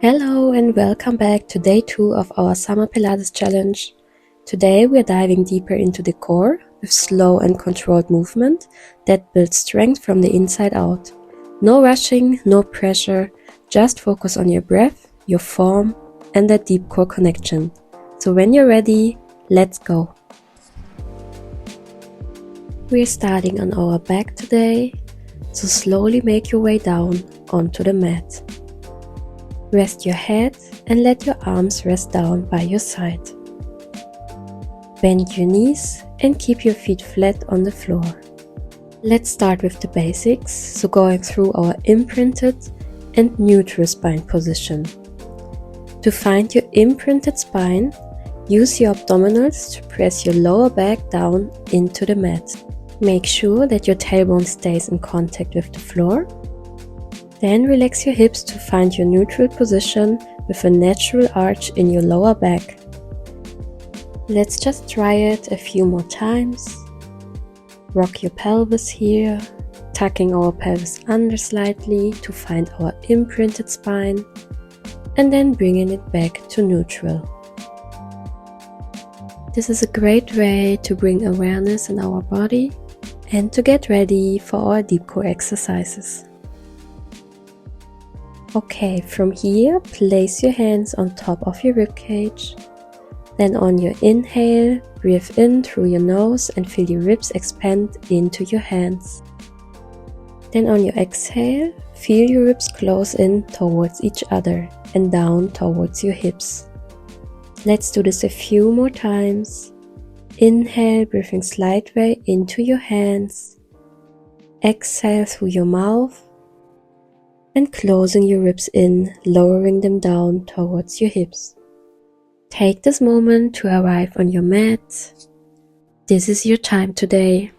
Hello and welcome back to day 2 of our Summer Pilates Challenge. Today we're diving deeper into the core with slow and controlled movement that builds strength from the inside out. No rushing, no pressure, just focus on your breath, your form and that deep core connection. So when you're ready, let's go. We're starting on our back today, so slowly make your way down onto the mat. Rest your head and let your arms rest down by your side. Bend your knees and keep your feet flat on the floor. Let's start with the basics, so going through our imprinted and neutral spine position. To find your imprinted spine, use your abdominals to press your lower back down into the mat. Make sure that your tailbone stays in contact with the floor. Then relax your hips to find your neutral position with a natural arch in your lower back. Let's just try it a few more times. Rock your pelvis here, tucking our pelvis under slightly to find our imprinted spine, and then bringing it back to neutral. This is a great way to bring awareness in our body and to get ready for our deep core exercises. Okay, from here, place your hands on top of your ribcage. Then on your inhale, breathe in through your nose and feel your ribs expand into your hands. Then on your exhale, feel your ribs close in towards each other and down towards your hips. Let's do this a few more times. Inhale, breathing slightly into your hands. Exhale through your mouth. And closing your ribs in, lowering them down towards your hips. Take this moment to arrive on your mat. This is your time today.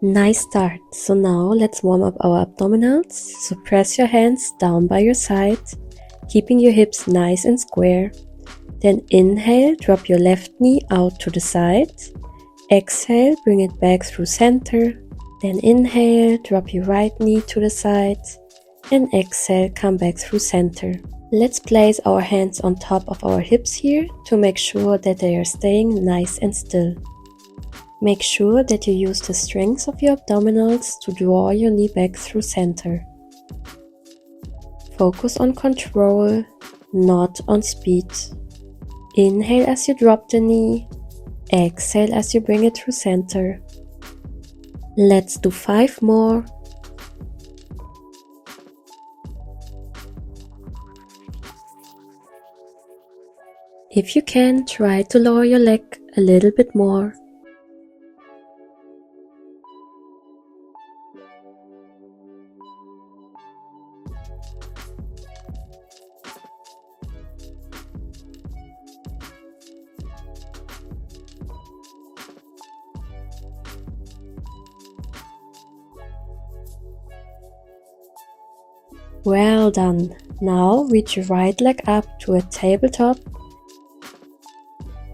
Nice start. So now let's warm up our abdominals. So press your hands down by your side, keeping your hips nice and square. Then inhale, drop your left knee out to the side. Exhale, bring it back through center. Then inhale, drop your right knee to the side. And exhale, come back through center. Let's place our hands on top of our hips here to make sure that they are staying nice and still. Make sure that you use the strength of your abdominals to draw your knee back through center. Focus on control, not on speed. Inhale as you drop the knee, exhale as you bring it through center. Let's do 5 more. If you can, try to lower your leg a little bit more. Well done. Now reach your right leg up to a tabletop.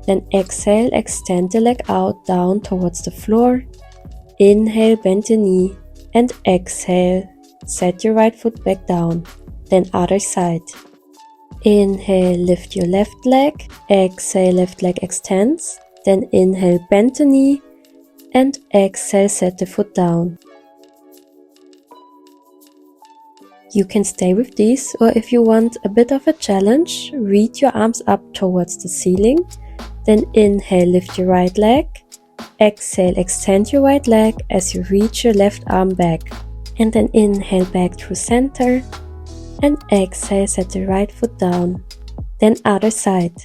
Then exhale, extend the leg out down towards the floor. Inhale, bend the knee and exhale, set your right foot back down. Then other side. Inhale, lift your left leg. Exhale, left leg extends. Then inhale, bend the knee and exhale, set the foot down. You can stay with these, or if you want a bit of a challenge, reach your arms up towards the ceiling. Then inhale, lift your right leg. Exhale, extend your right leg as you reach your left arm back. And then inhale back through center. And exhale, set the right foot down. Then other side.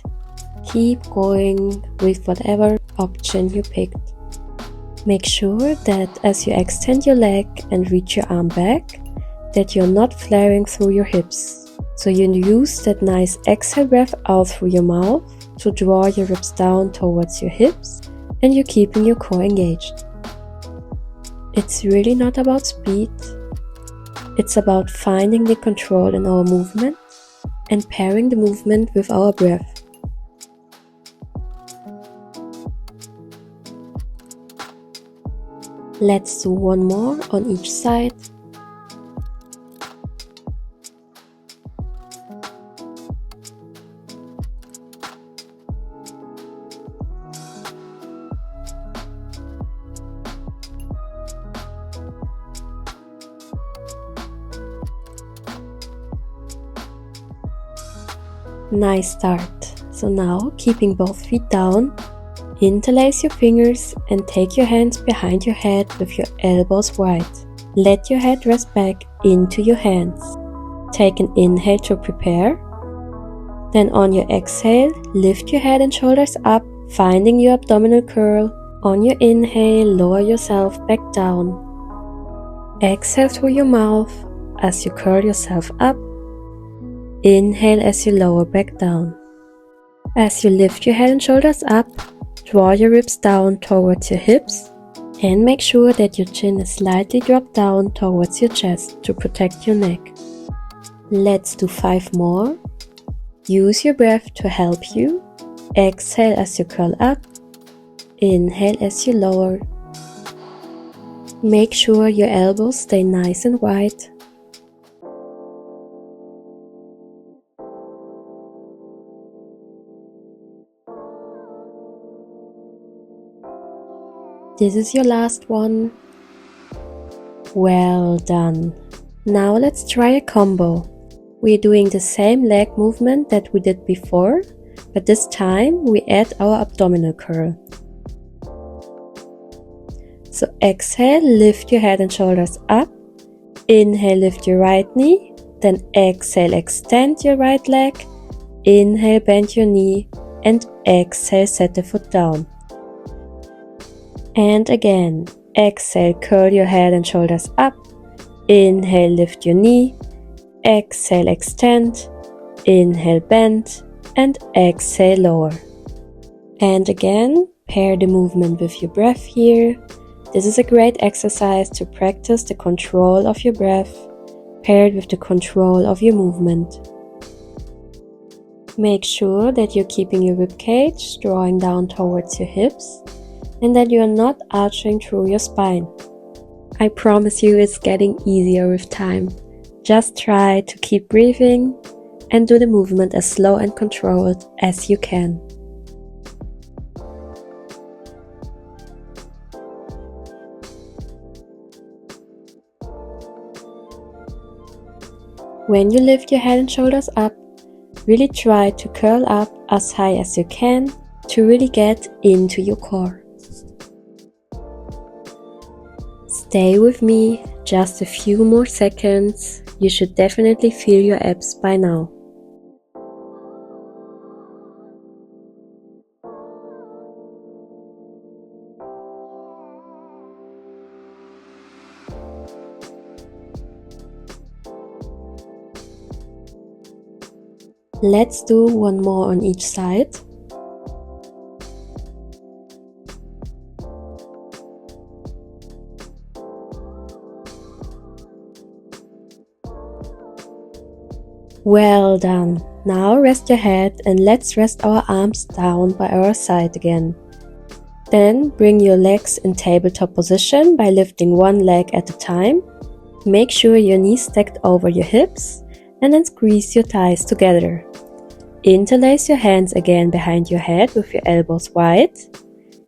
Keep going with whatever option you picked. Make sure that as you extend your leg and reach your arm back, that you're not flaring through your hips. So you use that nice exhale breath out through your mouth to draw your ribs down towards your hips, and you're keeping your core engaged. It's really not about speed. It's about finding the control in our movement and pairing the movement with our breath. Let's do one more on each side. Nice start. So now, keeping both feet down, interlace your fingers and take your hands behind your head with your elbows wide. Let your head rest back into your hands. Take an inhale to prepare. Then on your exhale, lift your head and shoulders up, finding your abdominal curl. On your inhale, lower yourself back down. Exhale through your mouth as you curl yourself up. Inhale as you lower back down. As you lift your head and shoulders up, draw your ribs down towards your hips and make sure that your chin is slightly dropped down towards your chest to protect your neck. Let's do 5 more. Use your breath to help you. Exhale as you curl up. Inhale as you lower. Make sure your elbows stay nice and wide. This is your last one. Well done. Now let's try a combo. We're doing the same leg movement that we did before, but this time we add our abdominal curl. So exhale, lift your head and shoulders up. Inhale, lift your right knee. Then exhale, extend your right leg. Inhale, bend your knee. And exhale, set the foot down. And again, exhale, curl your head and shoulders up. Inhale, lift your knee. Exhale, extend. Inhale, bend. And exhale, lower. And again, pair the movement with your breath here. This is a great exercise to practice the control of your breath, paired with the control of your movement. Make sure that you're keeping your ribcage drawing down towards your hips, and that you are not arching through your spine. I promise you it's getting easier with time. Just try to keep breathing and do the movement as slow and controlled as you can. When you lift your head and shoulders up, really try to curl up as high as you can to really get into your core. Stay with me just a few more seconds. You should definitely feel your abs by now. Let's do one more on each side. Well done. Now rest your head and let's rest our arms down by our side again. Then bring your legs in tabletop position by lifting one leg at a time. Make sure your knees stacked over your hips and then squeeze your thighs together. Interlace your hands again behind your head with your elbows wide.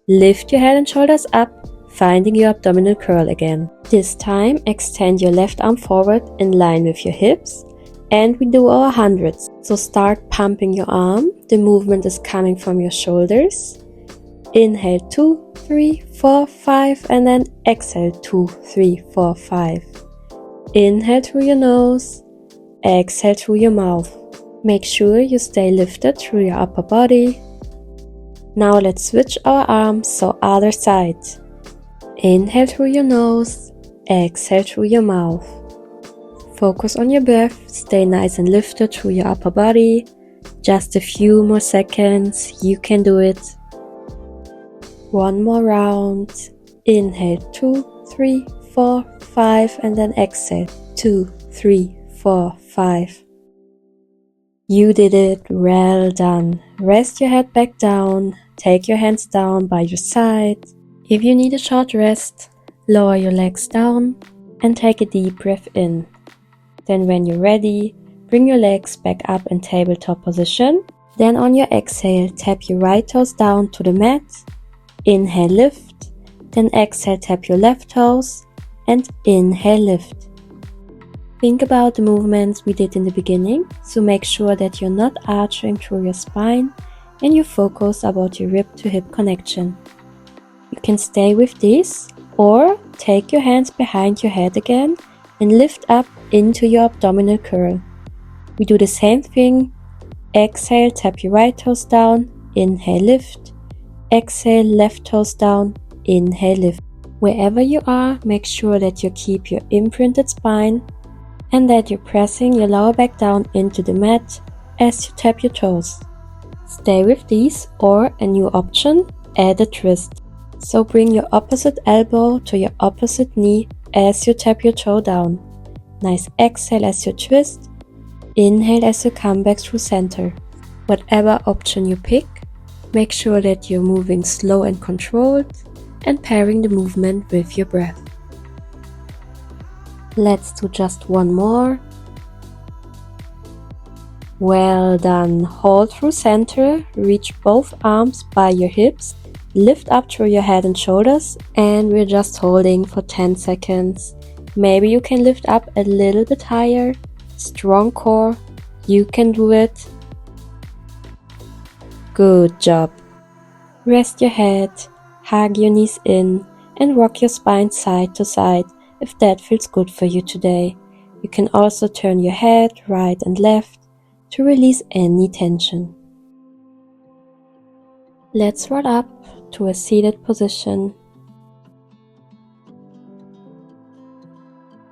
Lift your head and shoulders up, finding your abdominal curl again. This time extend your left arm forward in line with your hips. And we do our hundreds. So start pumping your arm. The movement is coming from your shoulders. Inhale 2, 3, 4, 5 and then exhale 2, 3, 4, 5. Inhale through your nose. Exhale through your mouth. Make sure you stay lifted through your upper body. Now let's switch our arms, so other side. Inhale through your nose. Exhale through your mouth. Focus on your breath, stay nice and lifted through your upper body. Just a few more seconds, you can do it. One more round. Inhale 2, 3, 4, 5 and then exhale 2, 3, 4, 5. You did it, well done. Rest your head back down, take your hands down by your side. If you need a short rest, Lower your legs down and take a deep breath in. Then when you're ready, bring your legs back up in tabletop position. Then on your exhale, tap your right toes down to the mat. Inhale, lift. Then exhale, tap your left toes and inhale, lift. Think about the movements we did in the beginning, so make sure that you're not arching through your spine and you focus about your rib to hip connection. You can stay with this or take your hands behind your head again and lift up into your abdominal curl. We do the same thing. Exhale, tap your right toes down, inhale, lift. Exhale, left toes down, inhale, lift. Wherever you are, make sure that you keep your imprinted spine and that you're pressing your lower back down into the mat as you tap your toes. Stay with these, or a new option, add a twist. So bring your opposite elbow to your opposite knee as you tap your toe down. Nice exhale as you twist. Inhale as you come back through center. Whatever option you pick, make sure that you're moving slow and controlled and pairing the movement with your breath. Let's do just one more. Well done. Hold through center, reach both arms by your hips, lift up through your head and shoulders, and we're just holding for 10 seconds. Maybe you can lift up a little bit higher. Strong core, you can do it. Good job. Rest your head, hug your knees in, and rock your spine side to side if that feels good for you today. You can also turn your head right and left to release any tension. Let's roll up to a seated position.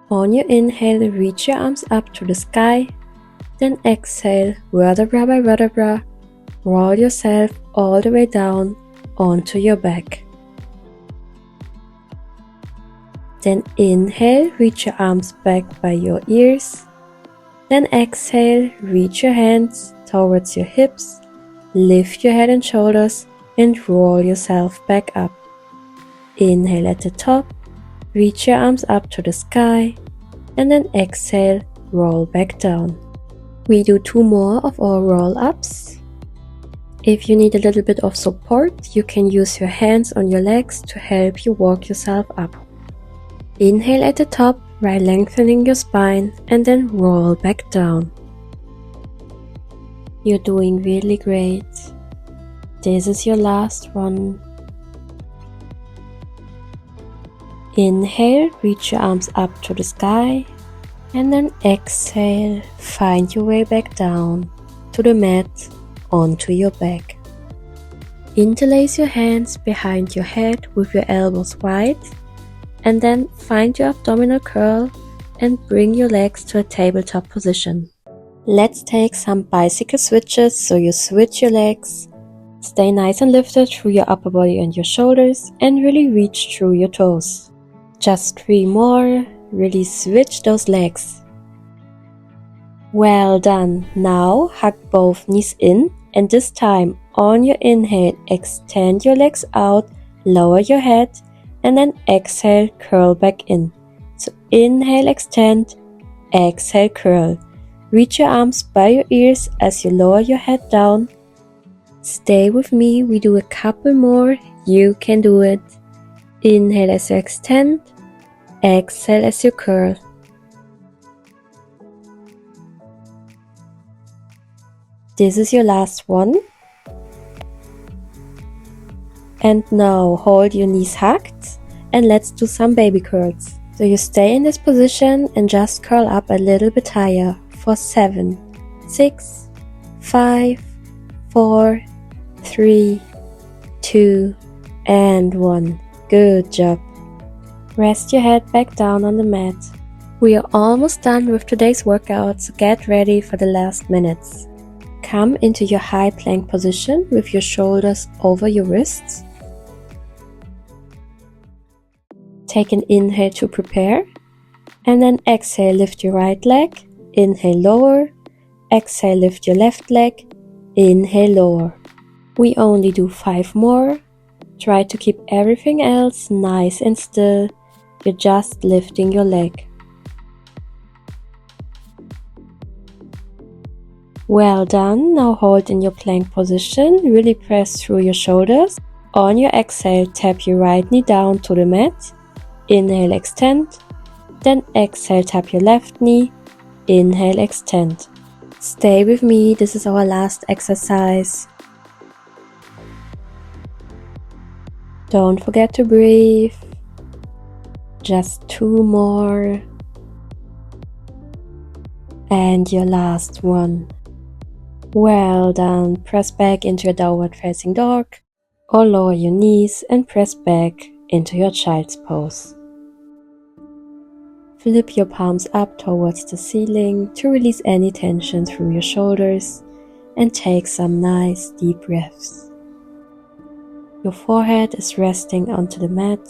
On your inhale, reach your arms up to the sky. Then exhale, vertebra by vertebra, roll yourself all the way down onto your back. Then inhale, reach your arms back by your ears. Then exhale, reach your hands towards your hips, lift your head and shoulders and roll yourself back up. Inhale at the top, reach your arms up to the sky, and then exhale, roll back down. We do 2 more of our roll-ups. If you need a little bit of support, you can use your hands on your legs to help you walk yourself up. Inhale at the top while lengthening your spine and then roll back down. You're doing really great. This is your last one. Inhale, reach your arms up to the sky, and then exhale, find your way back down to the mat, onto your back. Interlace your hands behind your head with your elbows wide, and then find your abdominal curl and bring your legs to a tabletop position. Let's take some bicycle switches, so you switch your legs. Stay nice and lifted through your upper body and your shoulders and really reach through your toes. Just 3 more, really switch those legs. Well done. Now hug both knees in, and this time on your inhale, extend your legs out, lower your head, and then exhale, curl back in. So inhale, extend, exhale, curl. Reach your arms by your ears as you lower your head down. Stay with me, we do a couple more, you can do it. Inhale as you extend, exhale as you curl. This is your last one. And now hold your knees hugged and let's do some baby curls. So you stay in this position and just curl up a little bit higher for 7, 6, 5, 4, 3, 2, and 1. Good job. Rest your head back down on the mat. We are almost done with today's workout, so get ready for the last minutes. Come into your high plank position with your shoulders over your wrists. Take an inhale to prepare, and then exhale, lift your right leg, inhale, lower, exhale, lift your left leg, inhale, lower. We only do 5 more. Try to keep everything else nice and still You're just lifting your leg. Well done. Now hold in your plank position. Really press through your shoulders. On your exhale, tap your right knee down to the mat. Inhale, extend. Then exhale, tap your left knee. Inhale, extend. Stay with me. This is our last exercise. Don't forget to breathe. Just 2 more. And your last one. Well done. Press back into your downward facing dog or lower your knees and press back into your child's pose. Flip your palms up towards the ceiling to release any tension through your shoulders and take some nice deep breaths. Your forehead is resting onto the mat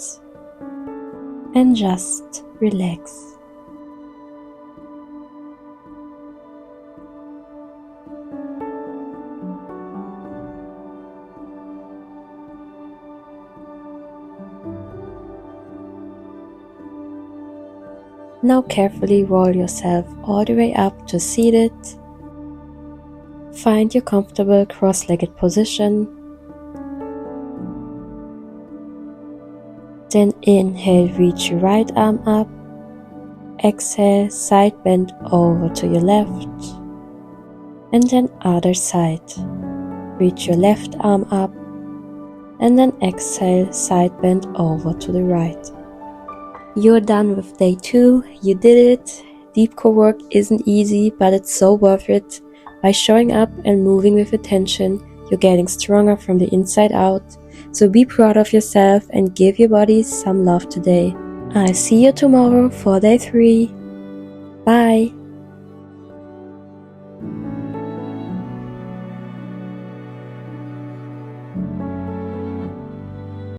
and just relax. Now carefully roll yourself all the way up to seated. Find your comfortable cross-legged position. Then inhale, reach your right arm up. Exhale, side bend over to your left. And then other side. Reach your left arm up. And then exhale, side bend over to the right. You're done with day 2. You did it. Deep core work isn't easy, but it's so worth it. By showing up and moving with attention, you're getting stronger from the inside out. So be proud of yourself and give your body some love today. I'll see you tomorrow for day 3. Bye.